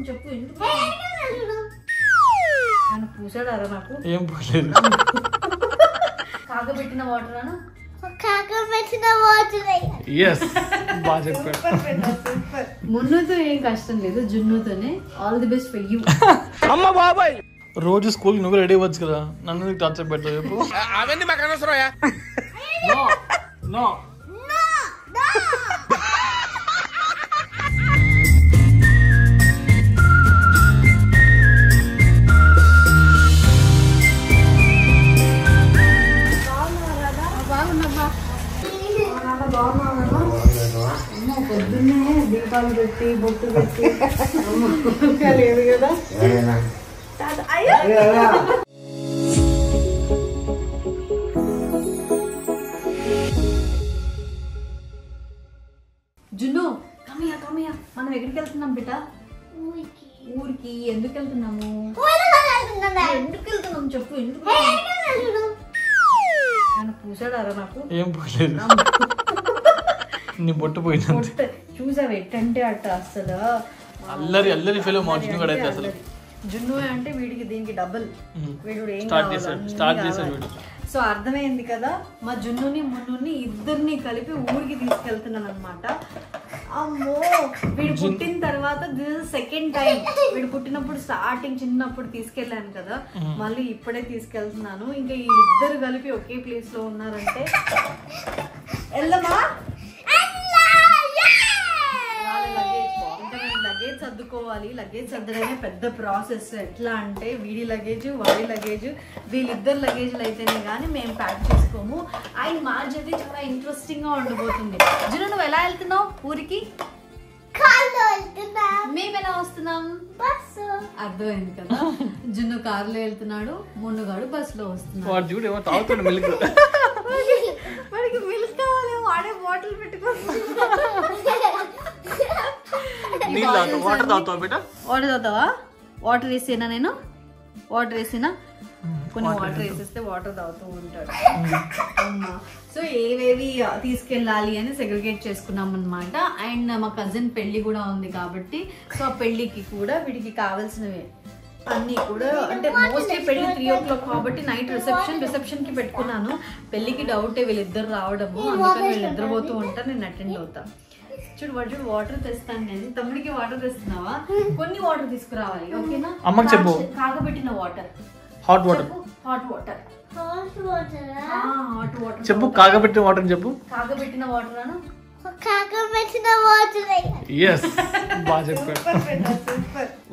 చెప్పు ఎందుకు పూసాడారా నాకు ఏం పూసలేదు కాగబెట్టిన వాటర్ అను మున్నుతో ఏం కష్టం లేదు జున్నుతోనే all the best for you అమ్మ బాబాయ్ రోజు స్కూల్ నువ్వు రెడీ అవ్వచ్చు కదా నన్ను టార్చర్ పెడతావు చెప్పు అవన్నీ మాకు అనవసరమయ్యా నో పొద్దున్నే దీపాలు పెట్టి బొట్టు పెట్టి లేదు కదా జున్ను కమయ్యా మనం ఎక్కడికి వెళ్తున్నాం బిడ్డ ఊరికి ఎందుకు వెళ్తున్నాము చెప్పు ఎందుకు పూసాడారా నాకు ఏం పూసలేదు నీ బొట్టు పోయింది చూసావు ఎట్టంటే అట్ట అసలు అల్లరి ఫెలో మా జున్ను కూడా అయితే అసలు జున్ను అంటే వీడికి దీనికి డబుల్ వీడు ఏం స్టార్ట్ చేశాడు సో అర్థమైంది కదా మా జున్నుని మున్నుని ఇద్దరిని కలిపి ఊరికి తీసుకెళ్తున్నాను అనమాట అమ్మో వీడు పుట్టిన తర్వాత దిస్ సెకండ్ టైం వీడు పుట్టినప్పుడు స్టార్టింగ్ చిన్నప్పుడు తీసుకెళ్ళాను కదా మళ్ళీ ఇప్పుడే తీసుకెళ్తున్నాను ఇంకా వీళ్ళిద్దరు కలిపి ఒకే ప్లేస్ లో ఉన్నారంటే వెళ్దామా లగేజ్ సర్దుకోవాలి లగేజ్ సర్దడమే పెద్ద ప్రాసెస్ ఎట్లా అంటే వీడి లగేజ్ వాడి లగేజ్ వీళ్ళిద్దరు లగేజ్లు అయితేనే కానీ మేము ప్యాక్ చేసుకోము అండ్ మా జర్నీ చాలా ఇంట్రెస్టింగ్ గా ఉండబోతుంది జున్ను నువ్వు ఎలా వెళ్తున్నావు ఊరికి మేము ఎలా వస్తున్నాం అర్థమైంది కదా జున్ను కారులో వెళ్తున్నాడు మున్నుగాడు బస్ లో వస్తున్నాడు వాడికి మిల్క్ కావాలి వాడే బాటిల్ వాటర్ తాగుతావా వాటర్ వేసేనా నేను వాటర్ వేసినా కొన్ని వాటర్ వేసేస్తే వాటర్ తాగుతూ ఉంటాడు సో ఏవేవి తీసుకెళ్ళాలి అని సెగ్రిగేట్ చేసుకున్నాం అనమాట అండ్ మా కజిన్ పెళ్లి కూడా ఉంది కాబట్టి సో ఆ పెళ్లికి కూడా వీడికి కావాల్సినవి అన్ని కూడా అంటే మోస్ట్లీ పెళ్లి 3 o'clock కాబట్టి నైట్ రిసెప్షన్ కి పెట్టుకున్నాను పెళ్లికి డౌటే వీళ్ళిద్దరు రావడము అందుకని వీళ్ళిద్దరు పోతూ ఉంటారు నేను అటెండ్ అవుతా చూడు వాటర్ తెస్తాను నేను తమ్ముడికి వాటర్ తెస్తున్నావా కొన్ని వాటర్ తీసుకురావాలి ఓకేనా అమ్మకి చెప్పు కాగబెట్టిన వాటర్ హాట్ వాటర్ చెప్పు కాగబెట్టిన వాటర్ చెప్పు కాగబెట్టిన వాటర్ అను బాగా చెప్పాడు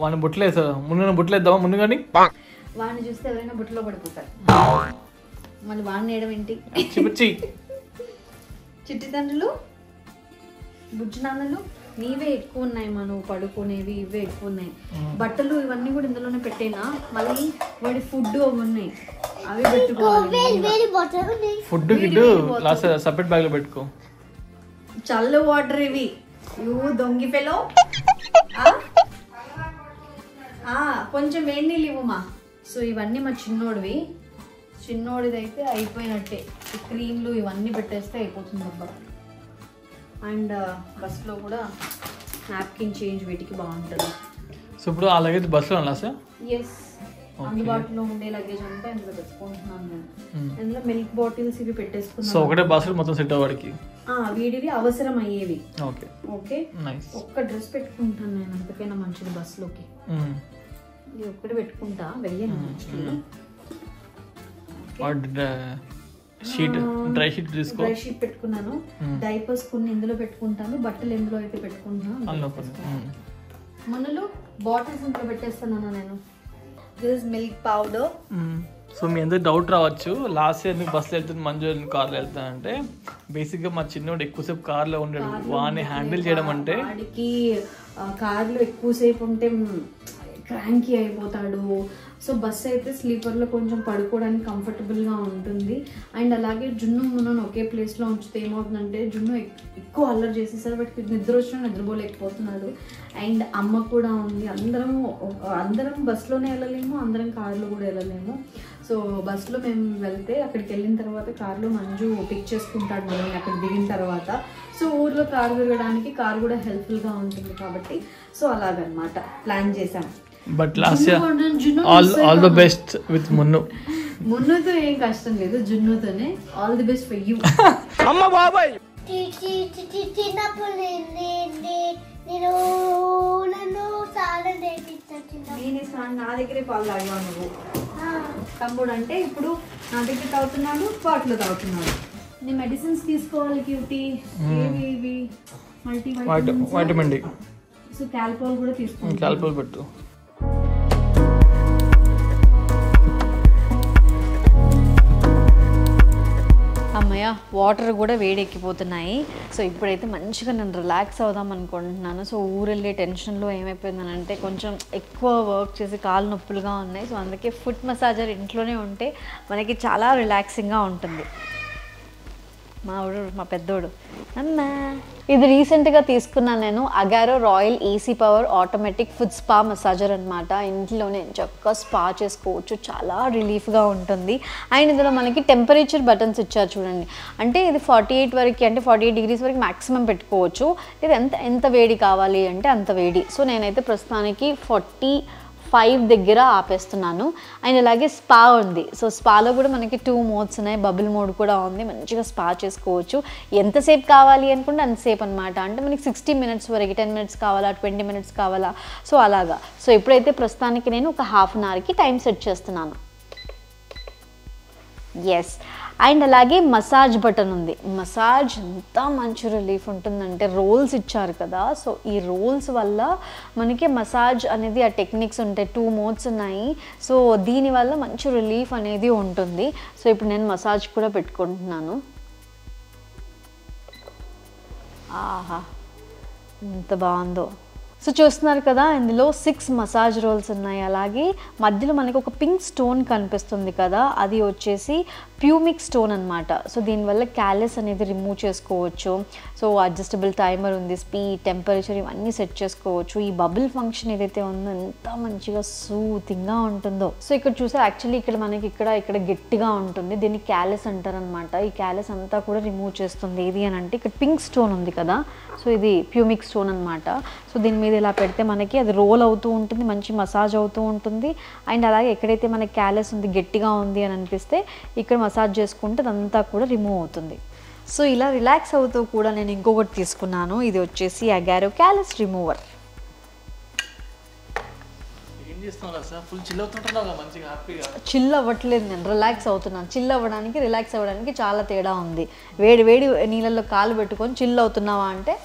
వాడిని బుట్టలు వేసాడు ముందు బుట్టలు వేద్దామా ముందు కానీ వాడిని చూస్తే ఎవరైనా బుట్టలో పడిపోతారు మళ్ళీ వాడిని వేయడం ఏంటి చిట్టి తండ్రులు బుజ్జినాన్నలు నీవే ఎక్కువ ఉన్నాయి మనం పడుకునేవి ఇవే ఎక్కువ ఉన్నాయి బట్టలు ఇవన్నీ కూడా ఇందులోనే పెట్టేనా మళ్ళీ వాడి ఫుడ్ అవి ఉన్నాయి అవి పెట్టుకోవాలి ఫుడ్ గిడ్డు సపరేట్ బ్యాగ్ లో పెట్టుకో చల్ల వాటర్ ఇవి దొంగి ఫెలో కొంచెం వేడి నీళ్ళు ఇవ్వమా సో ఇవన్నీ మా చిన్నోడిది అయితే అయిపోయినట్టే క్రీమ్లు ఇవన్నీ పెట్టేస్తే అయిపోతుంది అబ్బా అండ్ బస్లో కూడా నాప్కిన్ చేంజ్ వీటికి బాగుంటుంది సో ఇప్పుడు ఆ లగేజ్ బస్సులో ఉన్నా సార్ ఎస్ అందుబాటులో ఉండే లగేజ్ అంతా ఇందులో పెట్టుకుంటున్నాను నేను ఇందులో మిల్క్ బాటిల్స్ ఇవి పెట్టేసుకున్నాను సో ఒకటే బస్సులో మొత్తం సెట్ అవ్వడానికి వీడివి అవసరం అయ్యేవి ఓకే ఓకే ఒక్క డ్రెస్ పెట్టుకుంటాను నేను అంతకైనా మంచిది బస్సులోకి ఇది ఒక్కటి పెట్టుకుంటా వెయ్యను డ్రై షీట్ పెట్టుకున్నాను డైపర్స్ కొన్ని ఇందులో పెట్టుకుంటాను బట్టలు ఎందులో అయితే పెట్టుకుంటాను మనలో బాటిల్స్ ఇంట్లో పెట్టేస్తున్నాను నేను దిస్ మిల్క్ పౌడర్ సో మీ అందరికి డౌట్ రావచ్చు లాస్ట్ ఇయర్ నీకు బస్సులో వెళ్తుంది మంజు కార్లో వెళ్తానంటే బేసిక్గా మా చిన్నోడు ఎక్కువసేపు కార్లో ఉండడు వాడిని హ్యాండిల్ చేయడం అంటే వాడికి కార్లో ఎక్కువసేపు ఉంటే క్రాంకీ అయిపోతాడు సో బస్ అయితే స్లీపర్లో కొంచెం పడుకోవడానికి కంఫర్టబుల్గా ఉంటుంది అండ్ అలాగే జున్ను మున్నును ఒకే ప్లేస్లో ఉంచితే ఏమవుతుందంటే జున్ను ఎక్కువ అల్లరి చేసేసరి వాటికి నిద్ర వచ్చినా నిద్రపోలేకపోతున్నాడు అండ్ అమ్మ కూడా ఉంది అందరం బస్సులోనే వెళ్ళలేము అందరం కార్లో కూడా వెళ్ళలేము సో బస్సులో మేము వెళ్తే అక్కడికి వెళ్ళిన తర్వాత కార్లో మంజు పిక్ చేసుకుంటాడు మనల్ని అక్కడ దిగిన తర్వాత సో ఊర్లో కారు తిరగడానికి కారు కూడా హెల్ప్ఫుల్గా ఉంటుంది కాబట్టి సో అలాగనమాట ప్లాన్ చేసాం. But last all the best with మున్నుతో ఏం కష్టం లేదు, జున్నుతోనే all the best for you. అమ్మ బాబాయ్ చిన్నప్పుడు నన్ను చాలా నేర్పించాను. నా దగ్గరే పాలు తాగావు నువ్వు. తమ్ముడు అంటే ఇప్పుడు నా దగ్గర తాగుతున్నాడు, పాటలు తాగుతున్నాడు. నీ మెడిసిన్స్ తీసుకోవాలి క్యూటీ. ఏవి వైటమిన్ డి. సో క్యాల్పోల్ కూడా తీసుకోవాలి. క్యాల్పోల్ పెట్టు. అమ్మయ్య వాటర్ కూడా వేడెక్కిపోతున్నాయి. సో ఇప్పుడైతే మంచిగా నేను రిలాక్స్ అవుదాం అనుకుంటున్నాను. సో ఊరెళ్ళే టెన్షన్లో ఏమైపోయిందనంటే కొంచెం ఎక్కువ వర్క్ చేసి కాళ్ళు నొప్పులుగా ఉన్నాయి. సో అందుకే ఫుట్ మసాజర్ ఇంట్లోనే ఉంటే మనకి చాలా రిలాక్సింగ్గా ఉంటుంది. మా పెద్దోడు అమ్మా. ఇది రీసెంట్గా తీసుకున్నాను నేను, Agaro royal EC power automatic food spa massager అనమాట. ఇంట్లోనే చక్కగా స్పా చేసుకోవచ్చు, చాలా రిలీఫ్గా ఉంటుంది. అండ్ ఇందులో మనకి టెంపరేచర్ బటన్స్ ఇచ్చారు చూడండి. అంటే ఇది 48 వరకు, అంటే 48 degrees వరకు మ్యాక్సిమం పెట్టుకోవచ్చు. ఇది ఎంత వేడి కావాలి అంటే అంత వేడి. సో నేనైతే ప్రస్తుతానికి 45 దగ్గర ఆపేస్తున్నాను. అండ్ అలాగే స్పా ఉంది. సో స్పాలో కూడా మనకి 2 మోడ్స్ ఉన్నాయి, బబుల్ మోడ్ కూడా ఉంది. మంచిగా స్పా చేసుకోవచ్చు. ఎంతసేపు కావాలి అనుకుంటే అంతసేపు అనమాట. అంటే మనకి 60 minutes వరకు, 10 minutes కావాలా, 20 minutes కావాలా, సో అలాగా. సో ఇప్పుడైతే ప్రస్తుతానికి నేను ఒక ½ an hourకి టైం సెట్ చేస్తున్నాను. ఎస్. అండ్ అలాగే మసాజ్ బటన్ ఉంది. మసాజ్ ఎంత మంచి రిలీఫ్ ఉంటుందంటే రోల్స్ ఇచ్చారు కదా. సో ఈ రోల్స్ వల్ల మనకి మసాజ్ అనేది ఆ టెక్నిక్స్ ఉంటాయి, 2 మోడ్స్ ఉన్నాయి. సో దీనివల్ల మంచి రిలీఫ్ అనేది ఉంటుంది. సో ఇప్పుడు నేను మసాజ్ కూడా పెట్టుకుంటున్నాను. ఆహా ఎంత బాగుందో. సో చూస్తున్నారు కదా, ఇందులో 6 మసాజ్ రోల్స్ ఉన్నాయి. అలాగే మధ్యలో మనకి ఒక పింక్ స్టోన్ కనిపిస్తుంది కదా, అది వచ్చేసి ప్యూమిక్ స్టోన్ అనమాట. సో దీనివల్ల క్యాలెస్ అనేది రిమూవ్ చేసుకోవచ్చు. సో అడ్జస్టబుల్ టైమర్ ఉంది, స్పీడ్, టెంపరేచర్ ఇవన్నీ సెట్ చేసుకోవచ్చు. ఈ బబుల్ ఫంక్షన్ ఏదైతే ఉందో ఎంత మంచిగా సూతింగ్గా ఉంటుందో. సో ఇక్కడ చూసారు, యాక్చువల్లీ ఇక్కడ మనకి ఇక్కడ గట్టిగా ఉంటుంది, దీన్ని క్యాలెస్ అంటారనమాట. ఈ క్యాలెస్ అంతా కూడా రిమూవ్ చేస్తుంది. ఏది అని అంటే ఇక్కడ పింక్ స్టోన్ ఉంది కదా, సో ఇది ప్యూమిక్ స్టోన్ అనమాట. సో దీని మీద ఇలా పెడితే మనకి అది రోల్ అవుతూ ఉంటుంది, మంచి మసాజ్ అవుతూ ఉంటుంది. అండ్ అలాగే ఎక్కడైతే మనకి క్యాలెస్ ఉంది, గట్టిగా ఉంది అని అనిపిస్తే ఇక్కడ మసాజ్ చేసుకుంటే అదంతా కూడా రిమూవ్ అవుతుంది. సో ఇలా రిలాక్స్ అవుతూ కూడా నేను ఇంకొకటి తీసుకున్నాను. ఇది వచ్చేసి అగారో క్యాలెస్ రిమూవర్. చిల్ అవ్వట్లేదు, నేను రిలాక్స్ అవుతున్నాను. చిల్ అవ్వడానికి రిలాక్స్ అవ్వడానికి చాలా తేడా ఉంది. వేడి వేడి నీళ్ళల్లో కాలు పెట్టుకొని చిల్ అవుతున్నావా అంటే.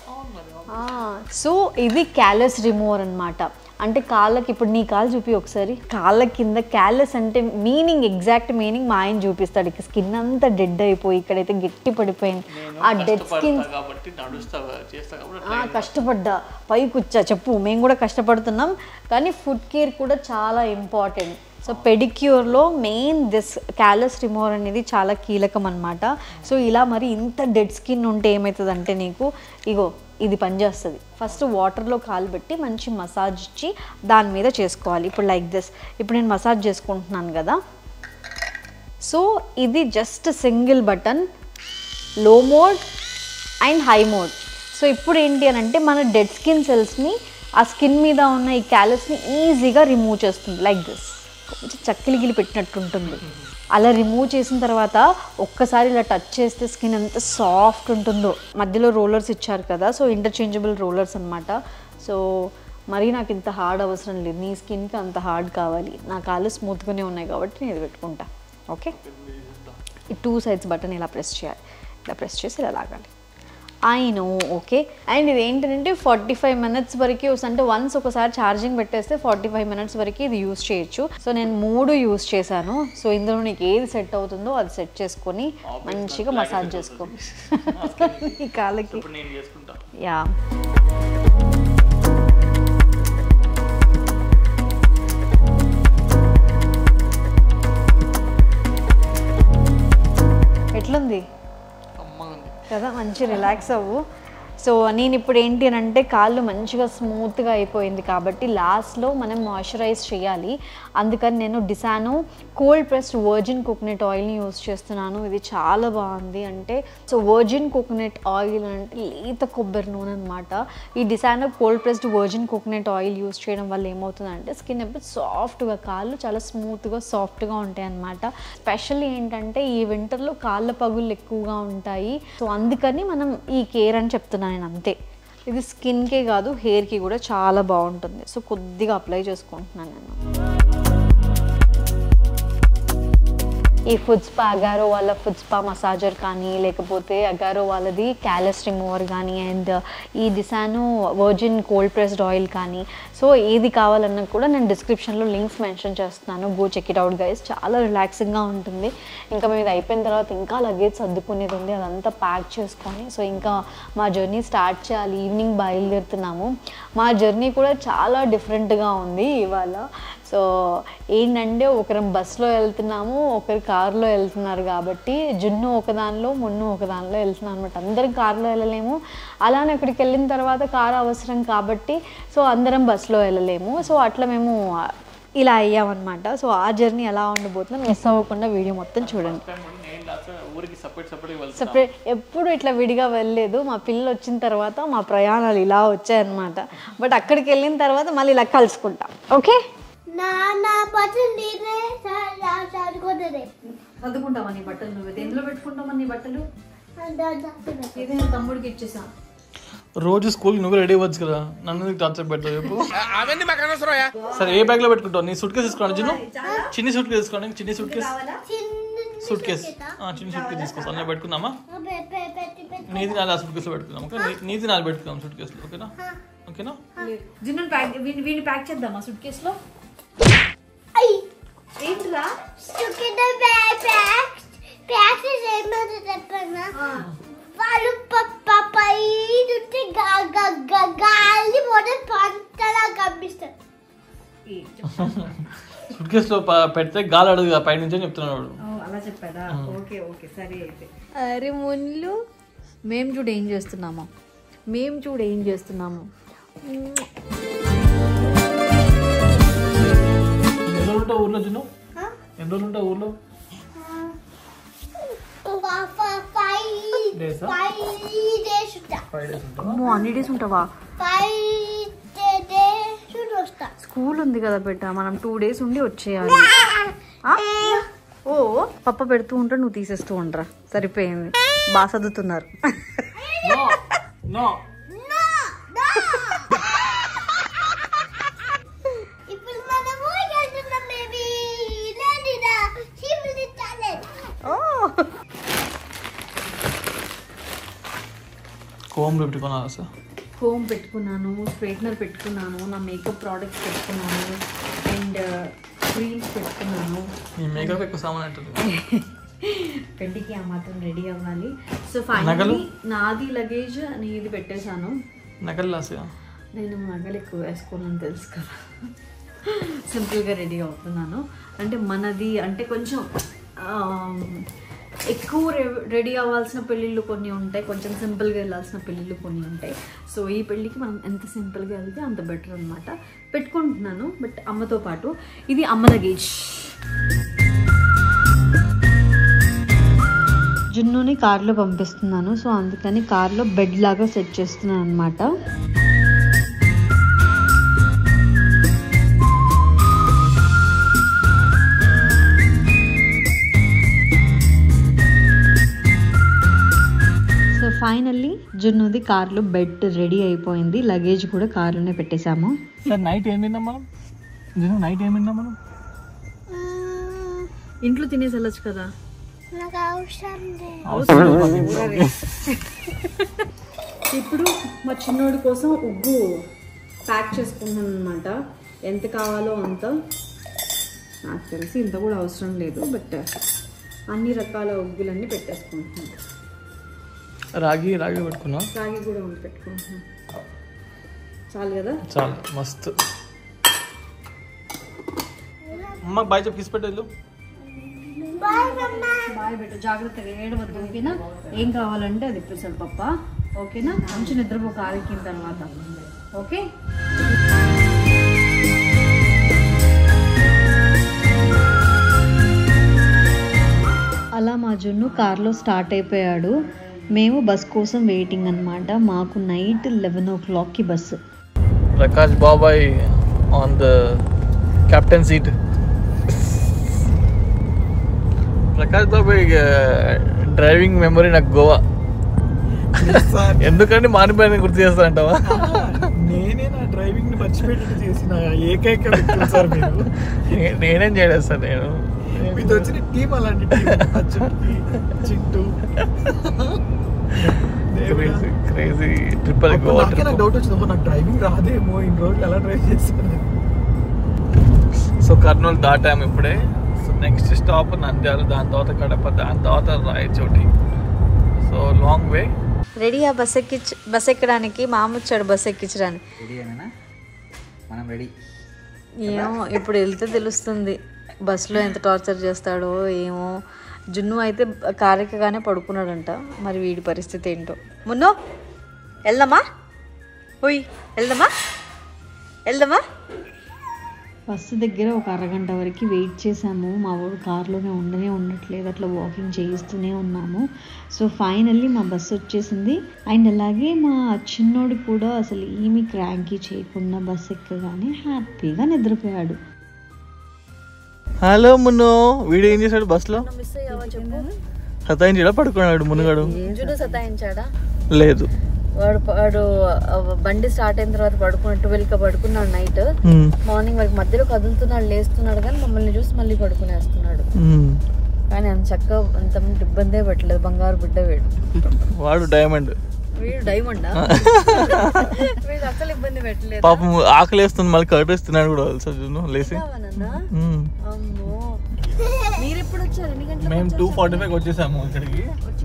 సో ఇది క్యాలెస్ రిమూవర్ అనమాట. అంటే కాళ్ళకి, ఇప్పుడు నీ కాలు చూపి ఒకసారి, కాళ్ళ కింద క్యాలెస్ అంటే మీనింగ్, ఎగ్జాక్ట్ మీనింగ్ మా ఆయన చూపిస్తాడు. ఇక స్కిన్ అంతా డెడ్ అయిపోయి ఇక్కడైతే గట్టి పడిపోయింది. ఆ డెడ్ స్కిన్ కష్టపడ్డా పై కూర్చా చెప్పు, మేము కూడా కష్టపడుతున్నాం. కానీ ఫుడ్ కేర్ కూడా చాలా ఇంపార్టెంట్. సో పెడిక్యూర్లో మెయిన్ దిస్ క్యాలెస్ రిమూవర్ అనేది చాలా కీలకం అనమాట. సో ఇలా మరి ఇంత డెడ్ స్కిన్ ఉంటే ఏమవుతుందంటే నీకు ఇగో ఇది పనిచేస్తుంది. ఫస్ట్ వాటర్లో కాలు పెట్టి మంచి మసాజ్ ఇచ్చి దాని మీద చేసుకోవాలి. ఇప్పుడు లైక్ దిస్, ఇప్పుడు నేను మసాజ్ చేసుకుంటున్నాను కదా. సో ఇది జస్ట్ సింగిల్ బటన్, లో mode and high mode. So ఇప్పుడు ఏంటి అని అంటే మన డెడ్ స్కిన్ సెల్స్ని, ఆ స్కిన్ మీద ఉన్న ఈ క్యాలెస్ని ఈజీగా రిమూవ్ చేస్తుంది. లైక్ దిస్, కొంచెం చక్కిలి గిలి పెట్టినట్టు ఉంటుంది. అలా రిమూవ్ చేసిన తర్వాత ఒక్కసారి ఇలా టచ్ చేస్తే స్కిన్ ఎంత సాఫ్ట్ ఉంటుందో. మధ్యలో రోలర్స్ ఇచ్చారు కదా, సో ఇంటర్చేంజబుల్ రోలర్స్ అనమాట. సో మరీ నాకు ఇంత హార్డ్ అవసరం లేదు, నీ స్కిన్కి అంత హార్డ్ కావాలి. నా కాళ్ళు స్మూత్గానే ఉన్నాయి కాబట్టి నేను ఇది పెట్టుకుంటా. ఓకే, ఈ 2 sides బటన్ ఇలా ప్రెస్ చేయాలి, ఇలా ప్రెస్ చేసి ఇలా లాగాలి. No okay. అండ్ ఇది ఏంటంటే 45 minutes వరకు, అంటే వన్స్ ఒకసారి ఛార్జింగ్ పెట్టేస్తే 45 minutes వరకు ఇది యూస్ చేయొచ్చు. సో నేను 3 యూస్ చేశాను. సో ఇందులో నీకు ఏది సెట్ అవుతుందో అది సెట్ చేసుకొని మంచిగా మసాజ్ చేసుకో ఈ కాళ్ళకి. యా, ఎట్లుంది కదా, మంచి రిలాక్స్ అవ్వు. సో నేను ఇప్పుడు ఏంటి అని అంటే కాళ్ళు మంచిగా స్మూత్గా అయిపోయింది కాబట్టి లాస్ట్లో మనం మాయిశ్చరైజ్ చేయాలి. అందుకని నేను Disano cold pressed virgin coconut ఆయిల్ని యూస్ చేస్తున్నాను. ఇది చాలా బాగుంది. అంటే సో వర్జిన్ కోకోనట్ ఆయిల్ అంటే లేత కొబ్బరి నూనె అనమాట. ఈ Disano cold pressed virgin coconut oil use చేయడం వల్ల ఏమవుతుందంటే స్కిన్ ఎప్పుడు సాఫ్ట్గా, కాళ్ళు చాలా స్మూత్గా సాఫ్ట్గా ఉంటాయి అన్నమాట. స్పెషల్లీ ఏంటంటే ఈ వింటర్లో కాళ్ళ పగుళ్ళు ఎక్కువగా ఉంటాయి. సో అందుకని మనం ఈ కేర్ అని చెప్తున్నాను నేను, అంతే. ఇది స్కిన్కే కాదు హెయిర్కి కూడా చాలా బాగుంటుంది. సో కొద్దిగా అప్లై చేసుకుంటున్నాను నేను. ఈ ఫుడ్ స్పా అగారో వాళ్ళ ఫుడ్ స్పా మసాజర్ కానీ లేకపోతే అగారో వాళ్ళది క్యాలస్ రిమూవర్ కానీ అండ్ ఈ Disano virgin cold pressed oil కానీ సో ఏది కావాలన్నా కూడా నేను డిస్క్రిప్షన్లో లింక్స్ మెన్షన్ చేస్తున్నాను. Go check it out guys. చాలా రిలాక్సింగ్గా ఉంటుంది. ఇంకా మేము ఇది అయిపోయిన తర్వాత ఇంకా లగేజ్ సర్దుకునేది ఉంది, అదంతా ప్యాక్ చేసుకొని సో ఇంకా మా జర్నీ స్టార్ట్ చేయాలి. ఈవినింగ్ బయలుదేరుతున్నాము. మా జర్నీ కూడా చాలా డిఫరెంట్గా ఉంది ఇవాళ. సో ఏంటంటే ఒకరం బస్సులో వెళ్తున్నాము, ఒకరు కారులో వెళ్తున్నారు కాబట్టి జున్ను ఒకదానిలో మున్ను ఒకదానిలో వెళ్తున్నాను అనమాట. అందరం కారులో వెళ్ళలేము, అలానే అక్కడికి వెళ్ళిన తర్వాత కారు అవసరం కాబట్టి సో అందరం బస్సులో వెళ్ళలేము. సో అట్లా మేము ఇలా అయ్యామన్నమాట. సో ఆ జర్నీ ఎలా ఉండబోతుందో మిస్ అవ్వకుండా వీడియో మొత్తం చూడండి. సపరేట్ ఎప్పుడు ఇట్లా విడిగా వెళ్ళలేదు. మా పిల్లలు వచ్చిన తర్వాత మా ప్రయాణాలు ఇలా వచ్చాయన్నమాట. బట్ అక్కడికి వెళ్ళిన తర్వాత మళ్ళీ ఇలా కలుసుకుంటాం. ఓకే, చదువుకుంటావా నీ బట్టలు? నువ్వు ఎందులో పెట్టుకుంటావా నీ బట్టలు? ఇది తమ్ముడికి ఇచ్చేసా. రోజు స్కూల్ నువ్వు రెడీ అవ్వచ్చు కదా, నన్ను టార్చర్ పెట్టావు చెప్పు. సరే ఏ బ్యాగ్ లో పెట్టుకుంటావు? నీ సూట్ కేసు తీసుకోండి చిన్న, చిన్ని సూట్ కేసు తీసుకోండి. చిన్ని సూట్ కేసు, సూట్ కేసు చిన్న సూట్ కేసు తీసుకో. అందులో పెట్టుకుందామా? నీది నాలుగు ఆ సూట్ కేసులో పెట్టుకుందాం. ఓకే, నీది నాలుగు పెట్టుకుందాం సూట్ కేసులో. ఓకేనా? ఓకేనా? వీడిని ప్యాక్ చేద్దామా సూట్ కేసులో? ఏంట్రా వాళ్ళు పైనుంచి గాలి మొదటి పంటలా కనిపిస్తారు. సూట్ కేసులో పెడితే గాలి అడుగు పైనుంచి చెప్తున్నాడు. అలా చెప్పాడా? ఓకే ఓకే సరే అయితే. అరే మున్లు, మేము చూడు ఏం చేస్తున్నాము. ఊర్లో చిన్న ఎన్ని రోజులు ఉంటావు ఊర్లో? అన్ని డేస్ ఉంటావా? స్కూల్ ఉంది కదా బిడ్డ, మనం 2 days ఉండి వచ్చేయాలి. ఓ పప్ప పెడుతూ ఉంటా, నువ్వు తీసేస్తూ ఉండరా, సరిపోయింది. బాగా చదువుతున్నారు. కోమ్ పెట్టుకున్నాను, స్ట్రైట్నర్ పెట్టుకున్నాను, నా మేకప్ ప్రోడక్ట్స్ పెట్టుకున్నాను అండ్ క్రీమ్స్ పెట్టుకున్నాను. పెళ్లికి ఆ మాత్రం రెడీ అవ్వాలి. సో ఫైనల్లీ నాది లగేజ్ నీది పెట్టేశాను. నేను నగలు ఎక్కువ వేసుకోనని తెలుసు కదా, సింపుల్గా రెడీ అవుతున్నాను. అంటే మనది అంటే కొంచెం ఎక్కువ రెడీ అవ్వాల్సిన పెళ్ళిళ్ళు కొన్ని ఉంటాయి, కొంచెం సింపుల్గా వెళ్ళాల్సిన పెళ్ళిళ్ళు కొన్ని ఉంటాయి. సో ఈ పెళ్ళికి మనం ఎంత సింపుల్గా వెళ్తే అంత బెటర్ అనమాట. పెట్టుకుంటున్నాను బట్ అమ్మతో పాటు. ఇది అమ్మ లగేజ్. జున్నుని కార్లో పంపిస్తున్నాను. సో అందుకని కార్లో బెడ్ లాగా సెట్ చేస్తున్నాను అనమాట. ఫైనల్లీ జున్నుది కార్లో బెడ్ రెడీ అయిపోయింది. లగేజ్ కూడా కార్లోనే పెట్టేశాము. నైట్ ఏం తిన్నాం మనం? నైట్ ఏం తిన్నాం మనం? ఇంట్లో తినేసి వెళ్ళొచ్చు కదా. ఇప్పుడు మా చిన్నోడి కోసం ఉగ్గు ప్యాక్ చేసుకుంటున్నాను అనమాట. ఎంత కావాలో అంత. నాకు తెలిసి ఇంత కూడా అవసరం లేదు, బట్ అన్ని రకాల ఉగ్గులన్నీ పెట్టేసుకుంటున్నాను. రాగి పెట్టుకున్నా, రాగి కూడా పెట్టుకుంటున్నాను. చాలు కదా, చాలు మస్తు. అమ్మకి బాయ్ చెప్పి పెట్టేళ్ళు. బాయ్ పెట్టు, జాగ్రత్తగా ఏడవద్దు. ఓకేనా? ఏం కావాలంటే అది ఇప్పేసాడు పప్ప. ఓకేనా? మంచి నిద్రపో కారెక్కిన తర్వాత. ఓకే, అలా మా జున్ను కార్లో స్టార్ట్ అయిపోయాడు. మేము బస్ కోసం వెయిటింగ్ అనమాట. మాకు నైట్ 11 o'clockకి బస్సు. ప్రకాష్ బాబాయ్ on the captain seat. Prakash బాబాయ్ డ్రైవింగ్ మెమరీ నాకు గోవా. ఎందుకంటే మానిపోయిన గుర్తు చేస్తారంటావా? నేనే నా డ్రైవింగ్ ని మర్చిపెట్టి చేసిన ఏకైక వ్యక్తులు సార్ మీరు. నేనేం చేయలేదు సార్. నేను మీతో వచ్చిన టీం అలాంటి చింటూ క్రేజీ ట్రిప్. అది గోవా నాకే నాకు డౌట్ వచ్చింది, నాకు డ్రైవింగ్ రాదేమో, ఇన్ని రోజులు ఎలా డ్రైవ్ చేస్తాను. సో కర్నూలు దాటాము ఇప్పుడే. సో నెక్స్ట్ స్టాప్ నంద్యాల, దాని తర్వాత కడప, దాని తర్వాత రాయచోటి. So long way. రెడీయా బస్ ఎక్కడానికి? మామ వచ్చాడు బస్ ఎక్కించడానికి. మనం రెడీ. ఏమో ఇప్పుడు వెళ్తే తెలుస్తుంది బస్సులో ఎంత టార్చర్ చేస్తాడో ఏమో. జున్ను అయితే కారు ఎక్కగానే పడుకున్నాడంట. మరి వీడి పరిస్థితి ఏంటో. మున్నో వెళ్దామా? ఓయ్ వెళ్దామా? బస్సు దగ్గర ఒక అరగంట వరకు వెయిట్ చేసాము. మా వాడు కార్లోనే ఉండట్లేదు, అట్లా వాకింగ్ చేయిస్తూనే ఉన్నాము. సో ఫైనల్లీ మా బస్సు వచ్చేసింది. అండ్ అలాగే మా చిన్నోడు కూడా అసలు ఏమీ క్రాంకీ చేయకుండా బస్సు ఎక్కగానే హ్యాపీగా నిద్రపోయాడు. హలో మున్నో. వీడు ఏం చేశాడు బస్సులో? సతాయించాడా పడుకున్నాడు మునుగాడు? సతాయించాడా? లేదు, వాడు బండి స్టార్ట్ అయిన తర్వాత పడుకున్నాడు. 12కి పడుకున్నాడు నైట్. మార్నింగ్ వరకు మధ్యలో కదులుతున్నాడు, లేస్తున్నాడు, కానీ మమ్మల్ని చూసి మళ్ళీ పడుకునేస్తున్నాడు. కానీ అంత చక్కగా అంత ఇబ్బందే పెట్టలేదు. బంగారు బిడ్డ వాడు డైమండ్. వీడు డైమండా? వీడు అసలు ఇబ్బంది పెట్టలేదు. పాపం ఆకలి వేస్తుంది, మళ్ళీ కడిపిస్తున్నాడు కూడా లేసి. అమ్మో, మీరు ఎప్పుడు వచ్చారు? ఎన్ని గంటలకు? మేము 2:45 వచ్చేసాము ఇక్కడికి. వచ్చి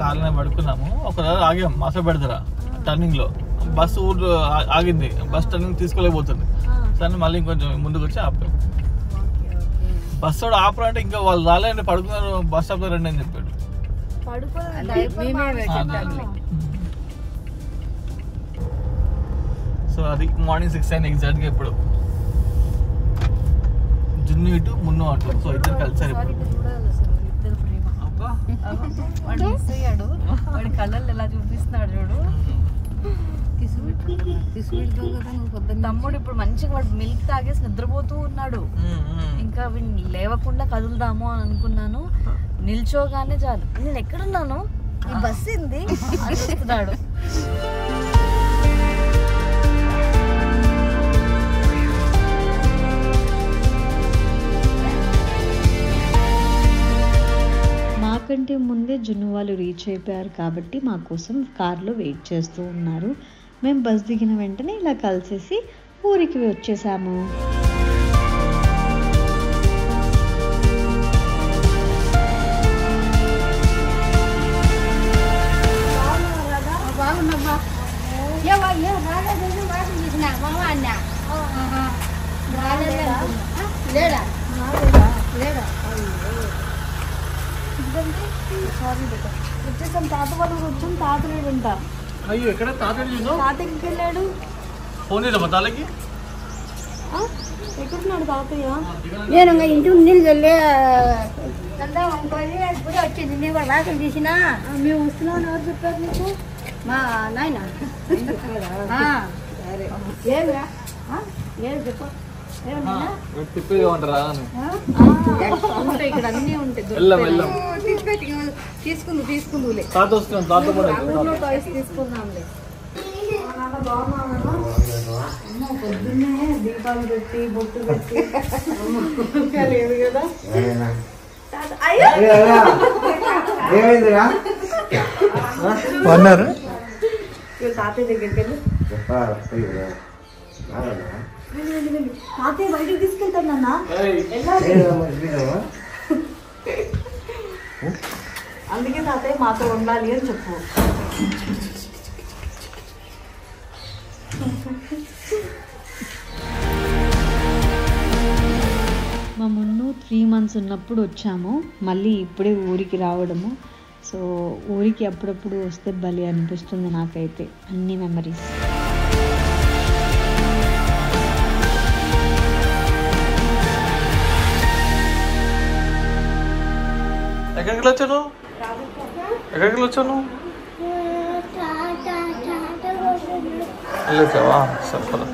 కార్లోనే పడుకున్నాము. ఒకసారి ఆగాం మాస పెడతారా టర్నింగ్ లో. బస్సు ఊరు ఆగింది, బస్ టర్నింగ్ తీసుకోలేకపోతుంది. సరే మళ్ళీ ఇంకొంచెం ముందుకు వచ్చి ఆపాం. బస్సు కూడా ఆపరా అంటే ఇంకా వాళ్ళు రాలేండి, పడుకున్నారు, బస్ స్టాప్ లో రండి అని చెప్పాడు. సో అది మార్నింగ్ 6 అయింది ఎగ్జాక్ట్ గా. ఇప్పుడు జున్ను ఇటు మున్ను అటు. సో ఇద్దరు కలిసారు ఇప్పుడు. వాడు మిస్ అయ్యాడు. వాడి కళ్ళల్లో ఎలా చూపిస్తున్నాడు చూడు. తమ్ముడు ఇప్పుడు మంచిగా వాడు మిల్క్ తాగేసి నిద్రపోతూ ఉన్నాడు. ఇంకా లేవకుండా కదులుదాము అని అనుకున్నాను. నిల్చోగానే చాలు, నేను ఎక్కడున్నాను, ఈ బస్సు ఏంది అని చెప్తున్నాడు. మాకంటే ముందే జున్ను వాళ్ళు రీచ్ అయిపోయారు కాబట్టి మా కోసం కార్లో వెయిట్ చేస్తూ ఉన్నారు. మేము బస్ దిగిన వెంటనే ఇలా కలిసేసి ఊరికి వచ్చేసాము. వచ్చేసాం, తాత వాళ్ళు వచ్చాం. తాత లేడంట. అయ్యో, ఎక్కడ తాత తాతకి వెళ్ళాడు. ఫోన్ చేద్దామా తాతకి? ఎక్కడున్నాడు తాతయ్య? నేను ఇంటి నీళ్ళు వెళ్ళి కూడా వచ్చింది. నేను కూడా వాకలు తీసినా. మేము వస్తున్నామని ఎవరు చెప్పారు నీకు? మా నాయన ఏమిరా ఏమి చెప్పు. తిప్పేమంటారా? ఉంటాయి ఇక్కడ, అన్నీ ఉంటాయి. తీసుకుందులే. తాత వస్తున్నాం, తాత కూడా ఊర్లో టాయ్స్ తీసుకుందాంలే. పొద్దున్నే దీపాలు పెట్టి బొట్టు పెట్టి లేదు కదా. అన్నారు తాతయ్య దగ్గరికి వెళ్ళి తాతయ్య బయటకు తీసుకెళ్తాను నాన్న. అందుకే తాతయ్య మాతో ఉండాలి అని చెప్పు. మా మున్ను 3 months ఉన్నప్పుడు వచ్చాము. మళ్ళీ ఇప్పుడే ఊరికి రావడము. సో ఊరికి అప్పుడప్పుడు వస్తే భలే అనిపిస్తుంది నాకైతే, అన్ని మెమరీస్. ఎక్కడికి వచ్చాను వెళ్ళొచ్చావా? సరే